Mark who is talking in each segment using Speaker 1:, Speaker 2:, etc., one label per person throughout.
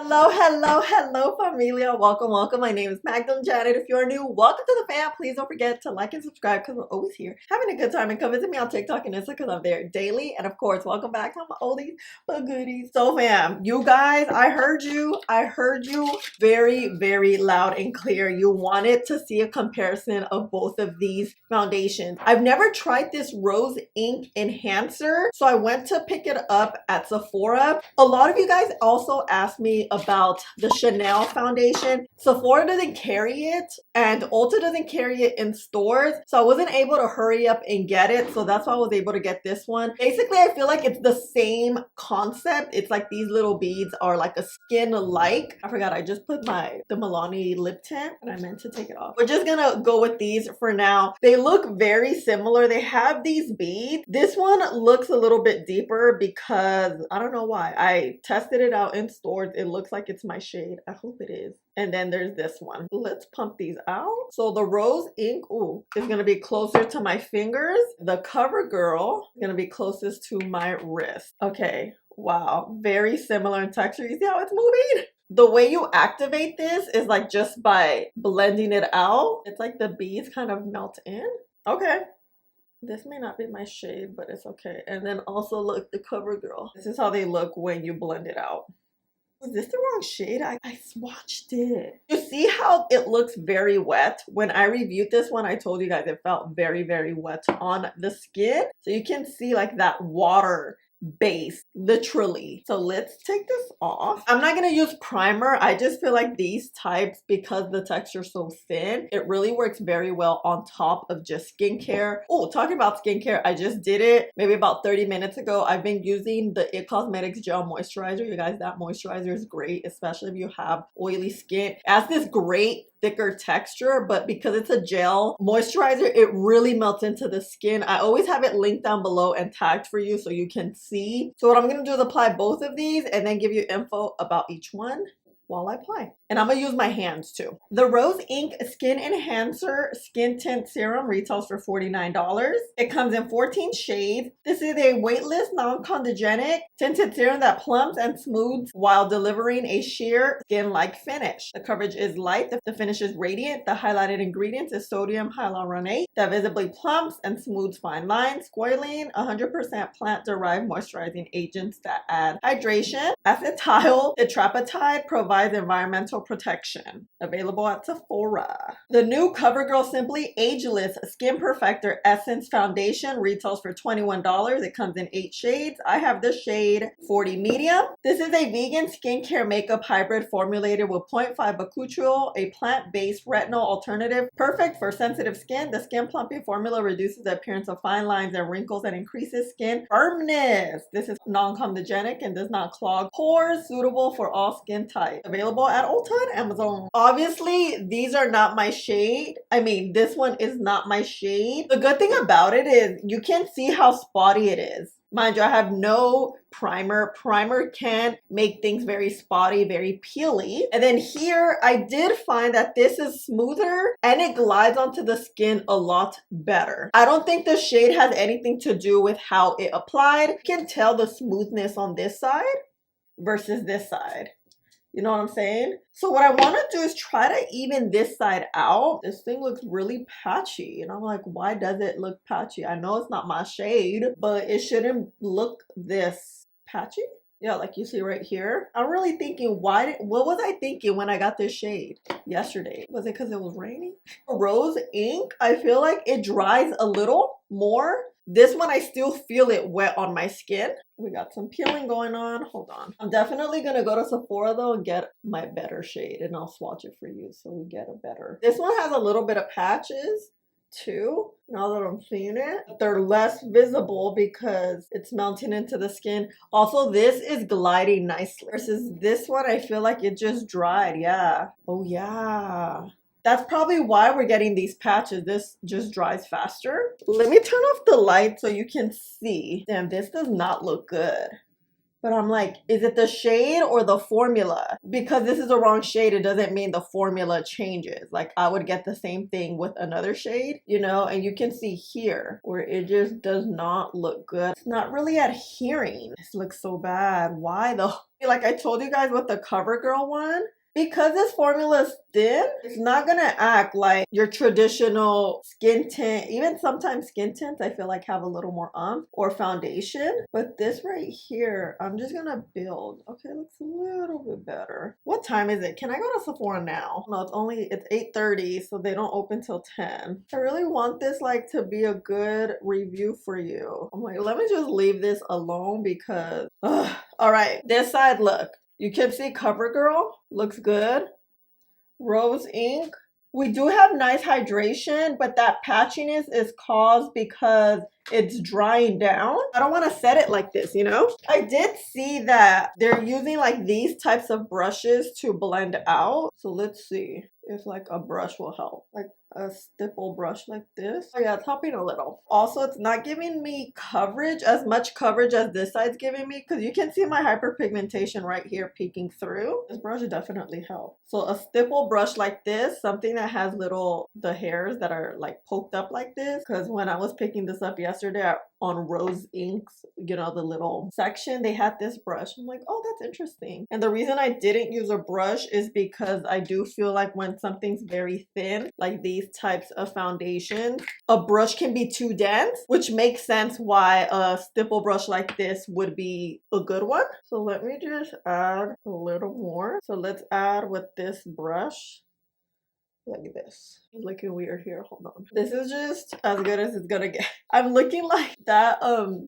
Speaker 1: Hello, familia. Welcome. My name is Magdaline. If you're new, welcome to the fam. Please don't forget to like and subscribe because we're always here having a good time. And come visit me on TikTok and Insta because I'm there daily. And of course, welcome back to my oldies but goodies. So fam, you guys, I heard you very loud and clear. You wanted to see a comparison of both of these foundations. I've never tried this Rose Ink Enhancer, so I went to pick it up at Sephora. A lot of you guys also asked me about the Chanel foundation. Sephora doesn't carry it and Ulta doesn't carry it in stores, so I wasn't able to hurry up and get it, so that's why I was able to get this one. Basically, I feel like it's the same concept. It's like these little beads are like a skin-like. I forgot I just put the Milani lip tint and I meant to take it off. We're just gonna go with these for now. They look very similar. They have these beads. This one looks a little bit deeper because I don't know why. I tested it out in stores. It looks like it's my shade. I hope it is. And then there's this one. Let's pump these out. So the Rose Ink, is gonna be closer to my fingers. The Covergirl is gonna be closest to my wrist. Okay, wow, very similar in texture. You see how it's moving? The way you activate this is like just by blending it out. It's like the beads kind of melt in. Okay. This may not be my shade, but it's okay. And then also look, the Covergirl. This is how they look when you blend it out. Was this the wrong shade? I swatched it. You see how it looks very wet? When I reviewed this one, I told you guys it felt very wet on the skin. So you can see like that water base, literally. So let's take this off. I'm not gonna use primer. I just feel like these types, because the texture is so thin, it really works very well on top of just skincare. Oh, talking about skincare, I just did it maybe about 30 minutes ago. I've been using the It Cosmetics Gel Moisturizer. You guys, that moisturizer is great, especially if you have oily skin. It has this great thicker texture, but because it's a gel moisturizer, it really melts into the skin. I always have it linked down below and tagged for you so you can see. So what I'm gonna do is apply both of these and then give you info about each one while I apply. And I'm gonna use my hands too. The Rose Ink Skin Enhancer Skin Tint Serum retails for $49. It comes in 14 shades. This is a weightless, non-comedogenic tinted serum that plumps and smooths while delivering a sheer skin-like finish. The coverage is light, the finish is radiant. The highlighted ingredients is sodium hyaluronate that visibly plumps and smooths fine lines, squalene 100% plant-derived moisturizing agents that add hydration. Acetyl tetrapeptide provides environmental protection. Available at Sephora. The new Covergirl Simply Ageless Skin Perfector Essence Foundation retails for $21. It comes in 8 shades. I have the shade 40 Medium. This is a vegan skincare makeup hybrid formulated with 0.5 bakuchiol, a plant-based retinol alternative, perfect for sensitive skin. The skin plumping formula reduces the appearance of fine lines and wrinkles and increases skin firmness. This is non-comedogenic and does not clog pores, suitable for all skin types. Available at Ulta and Amazon. Obviously, these are not my shade. I mean, this one is not my shade. The good thing about it is you can see how spotty it is. Mind you, I have no primer. Primer can make things very spotty, very peely. And then here, I did find that this is smoother and it glides onto the skin a lot better. I don't think the shade has anything to do with how it applied. You can tell the smoothness on this side versus this side. You know what I'm saying? So what I want to do is try to even this side out. This thing looks really patchy. And I'm like, why does it look patchy? I know it's not my shade, but it shouldn't look this patchy. Yeah, like you see right here. I'm really thinking, what was I thinking when I got this shade yesterday? Was it because it was raining? Rose Ink, I feel like it dries a little more. This one, I still feel it wet on my skin. We got some peeling going on. Hold on. I'm definitely going to go to Sephora though and get my better shade and I'll swatch it for you so we get a better. This one has a little bit of patches too, now that I'm seeing it. But they're less visible because it's melting into the skin. Also, this is gliding nicely versus this one, I feel like it just dried. Yeah. Oh yeah. That's probably why we're getting these patches. This just dries faster. Let me turn off the light so you can see. Damn, this does not look good. But I'm like, is it the shade or the formula? Because this is the wrong shade, it doesn't mean the formula changes. Like I would get the same thing with another shade, you know, and you can see here where it just does not look good. It's not really adhering. This looks so bad. Why though? Like I told you guys with the Covergirl one, because this formula is thin, it's not gonna act like your traditional skin tint. Even sometimes skin tints I feel like have a little more or foundation. But this right here, I'm just gonna build. Okay, looks a little bit better. What time is it? Can I go to Sephora now? No, it's 8:30, so they don't open till 10. I really want this like to be a good review for you. I'm like, let me just leave this alone because all right, this side, look. You can see Covergirl looks good. Rose ink. We do have nice hydration, but that patchiness is caused because it's drying down. I don't want to set it like this, you know? I did see that they're using like these types of brushes to blend out. So let's see if like a brush will help. Like a stipple brush like this. Oh yeah, it's helping a little. Also, it's not giving me coverage, as much coverage as this side's giving me, because you can see my hyperpigmentation right here peeking through. This brush definitely helps. So a stipple brush like this, something that has the hairs that are like poked up like this, because when I was picking this up yesterday on Rose Inks, you know, the little section, they had this brush. I'm like, oh, that's interesting. And the reason I didn't use a brush is because I do feel like when something's very thin, like these types of foundations, a brush can be too dense, which makes sense why a stipple brush like this would be a good one. So let me just add a little more. So let's add with this brush. Like this. I'm looking weird here. Hold on. This is just as good as it's gonna get. I'm looking like that.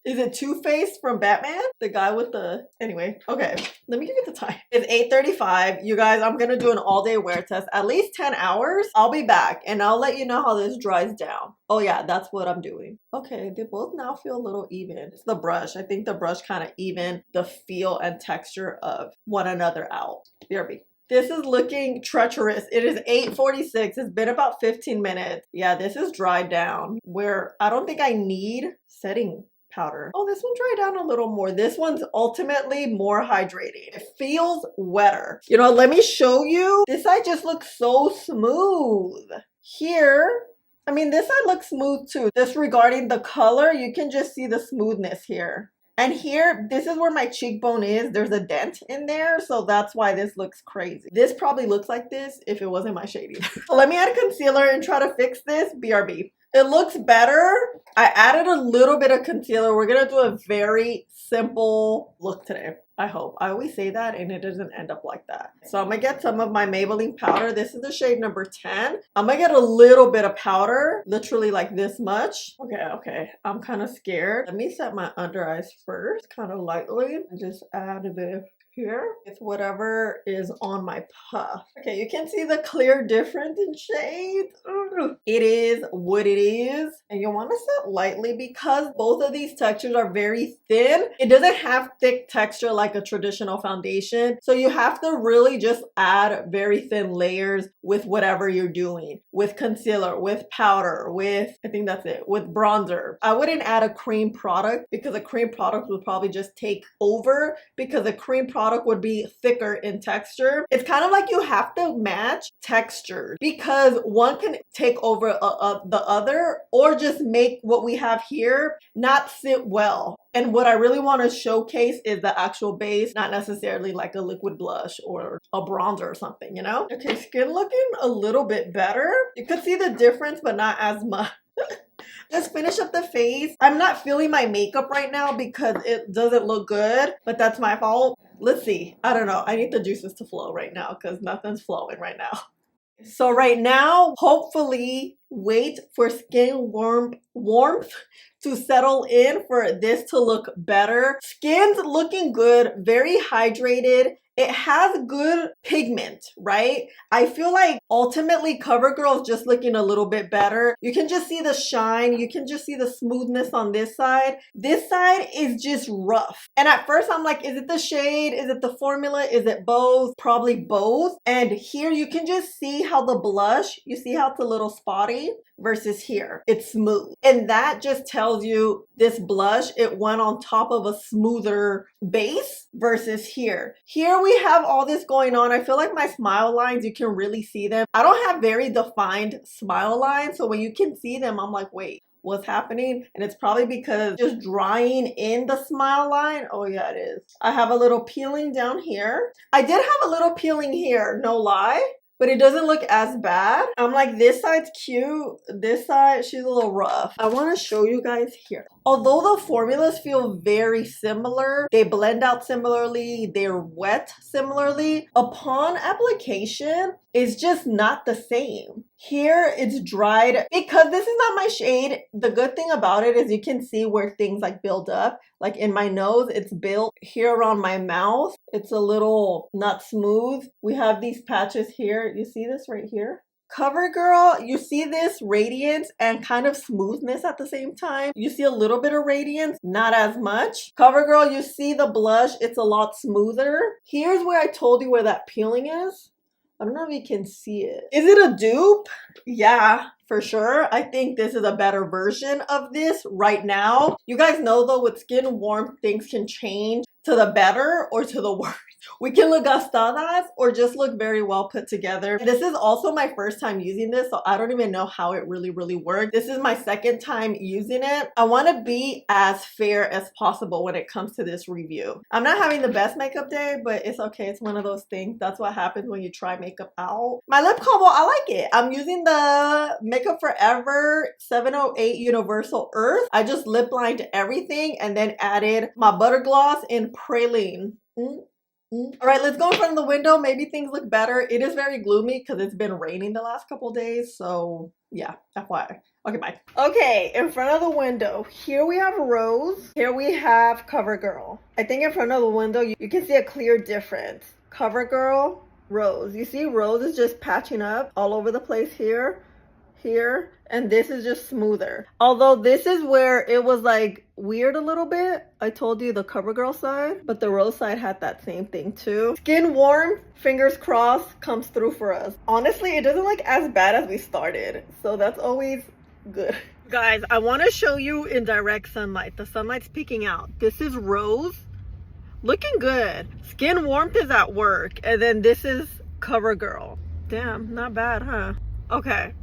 Speaker 1: Is it Two-Face from Batman? The guy with the. Anyway, okay. Let me give you the time. It's 8:35. You guys, I'm gonna do an all-day wear test. At least 10 hours. I'll be back and I'll let you know how this dries down. Oh yeah, that's what I'm doing. Okay, they both now feel a little even. It's the brush. I think the brush kind of even the feel and texture of one another out. BRB. This is looking treacherous. It is 8:46. It's been about 15 minutes. Yeah, this is dried down where I don't think I need setting powder. Oh, this one dried down a little more. This one's ultimately more hydrating. It feels wetter. You know, let me show you. This side just looks so smooth. Here, I mean, this side looks smooth too. Disregarding the color, you can just see the smoothness here. And here, this is where my cheekbone is. There's a dent in there, so that's why this looks crazy. This probably looks like this if it wasn't my shading. So let me add concealer and try to fix this. BRB. It looks better. I added a little bit of concealer. We're gonna do a very simple look today. I hope. I always say that and it doesn't end up like that. So I'm gonna get some of my Maybelline powder. This is the shade number 10. I'm gonna get a little bit of powder, literally like this much. Okay. I'm kind of scared. Let me set my under eyes first, kind of lightly, and just add a bit here with whatever is on my puff. Okay, you can see the clear difference in shades. It is what it is, and you want to set lightly because both of these textures are very thin. It doesn't have thick texture like a traditional foundation, so you have to really just add very thin layers with whatever you're doing, with concealer, with powder, with, I think that's it, with bronzer. I wouldn't add a cream product because a cream product would probably just take over, because a cream product would be thicker in texture. It's kind of like you have to match textures because one can take over the other, or just make what we have here not sit well. And what I really want to showcase is the actual base, not necessarily like a liquid blush or a bronzer or something, you know? Okay, skin looking a little bit better. You could see the difference, but not as much. Let's finish up the face. I'm not feeling my makeup right now because it doesn't look good, but that's my fault. Let's see. I don't know. I need the juices to flow right now because nothing's flowing right now. So right now, hopefully, wait for skin warmth to settle in for this to look better. Skin's looking good, very hydrated, It has good pigment, right? I feel like ultimately CoverGirl is just looking a little bit better. You can just see the shine. You can just see the smoothness on this side. This side is just rough. And at first I'm like, is it the shade? Is it the formula? Is it both? Probably both. And here you can just see how the blush, you see how it's a little spotty versus here. It's smooth. And that just tells you this blush, it went on top of a smoother base versus here. Here we have all this going on. I feel like my smile lines, you can really see them. I don't have very defined smile lines. So when you can see them, I'm like, wait, what's happening? And it's probably because just drying in the smile line. Oh yeah, it is. I have a little peeling down here. I did have a little peeling here, no lie, but it doesn't look as bad. I'm like, this side's cute. This side, she's a little rough. I want to show you guys here. Although the formulas feel very similar, they blend out similarly, they're wet similarly, upon application, it's just not the same. Here, it's dried. Because this is not my shade, the good thing about it is you can see where things like build up. Like in my nose, it's built. Here around my mouth, it's a little not smooth. We have these patches here. You see this right here? CoverGirl, you see this radiance and kind of smoothness at the same time. You see a little bit of radiance, not as much. CoverGirl, you see the blush, it's a lot smoother. Here's where I told you where that peeling is. I don't know if you can see it. Is it a dupe? Yeah, for sure. I think this is a better version of this right now. You guys know though, with skin warmth, things can change to the better or to the worse. We can look gastadas or just look very well put together. This is also my first time using this, so I don't even know how it really works. This is my second time using it. I want to be as fair as possible when it comes to this review. I'm not having the best makeup day, but it's okay. It's one of those things. That's what happens when you try makeup out. My lip combo, I like it. I'm using the Makeup Forever 708 Universal Earth. I just lip lined everything and then added my butter gloss in Praline. All right, let's go in front of the window. Maybe things look better. It is very gloomy because it's been raining the last couple days. So yeah, FYI. Okay, bye. Okay, in front of the window, here we have Rose. Here we have CoverGirl. I think in front of the window, you can see a clear difference. CoverGirl, Rose. You see Rose is just patching up all over the place here, and this is just smoother. Although this is where it was like weird a little bit. I told you the CoverGirl side, but the Rose side had that same thing too. Skin warm, fingers crossed, comes through for us. Honestly, it doesn't look as bad as we started, so that's always good. Guys, I want to show you in direct sunlight. The sunlight's peeking out. This is Rose, looking good. Skin warmth is at work, and then this is CoverGirl. Damn, not bad, huh? Okay.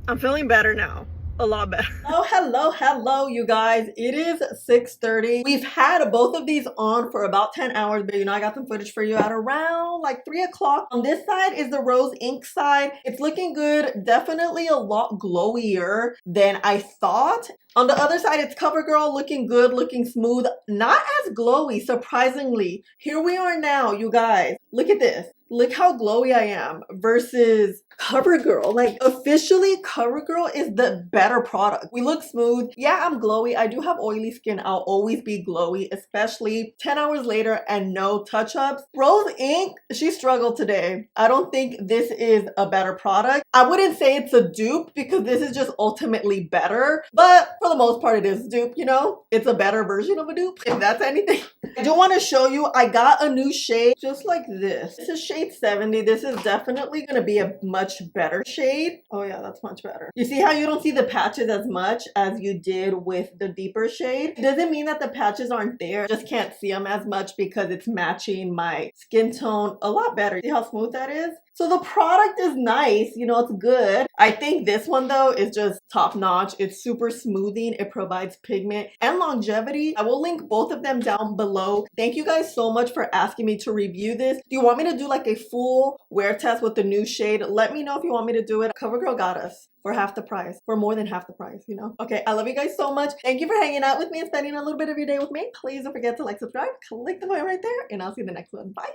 Speaker 1: I'm feeling better now. A lot better. Oh, hello, you guys. It is 6:30. We've had both of these on for about 10 hours, but you know, I got some footage for you at around like 3 o'clock. On this side is the Rose Ink side. It's looking good. Definitely a lot glowier than I thought. On the other side, it's CoverGirl, looking good, looking smooth. Not as glowy, surprisingly. Here we are now, you guys. Look at this. Look how glowy I am versus CoverGirl. Like, officially, CoverGirl is the better product. We look smooth. Yeah, I'm glowy. I do have oily skin. I'll always be glowy, especially 10 hours later and no touch-ups. Rose Ink, she struggled today. I don't think this is a better product. I wouldn't say it's a dupe because this is just ultimately better, but for the most part, it is a dupe, you know? It's a better version of a dupe, if that's anything. I do want to show you, I got a new shade just like this. This is shade 70. This is definitely going to be a much better shade. Oh yeah, that's much better. You see how you don't see the patches as much as you did with the deeper shade? It doesn't mean that the patches aren't there. Just can't see them as much because it's matching my skin tone a lot better. See how smooth that is? So the product is nice, you know, it's good. I think this one though is just top notch. It's super smoothing. It provides pigment and longevity. I will link both of them down below. Thank you guys so much for asking me to review this. Do you want me to do like a full wear test with the new shade? Let me know if you want me to do it. CoverGirl got us for half the price, for more than half the price, you know? Okay, I love you guys so much. Thank you for hanging out with me and spending a little bit of your day with me. Please don't forget to like, subscribe, click the button right there, and I'll see you in the next one. Bye.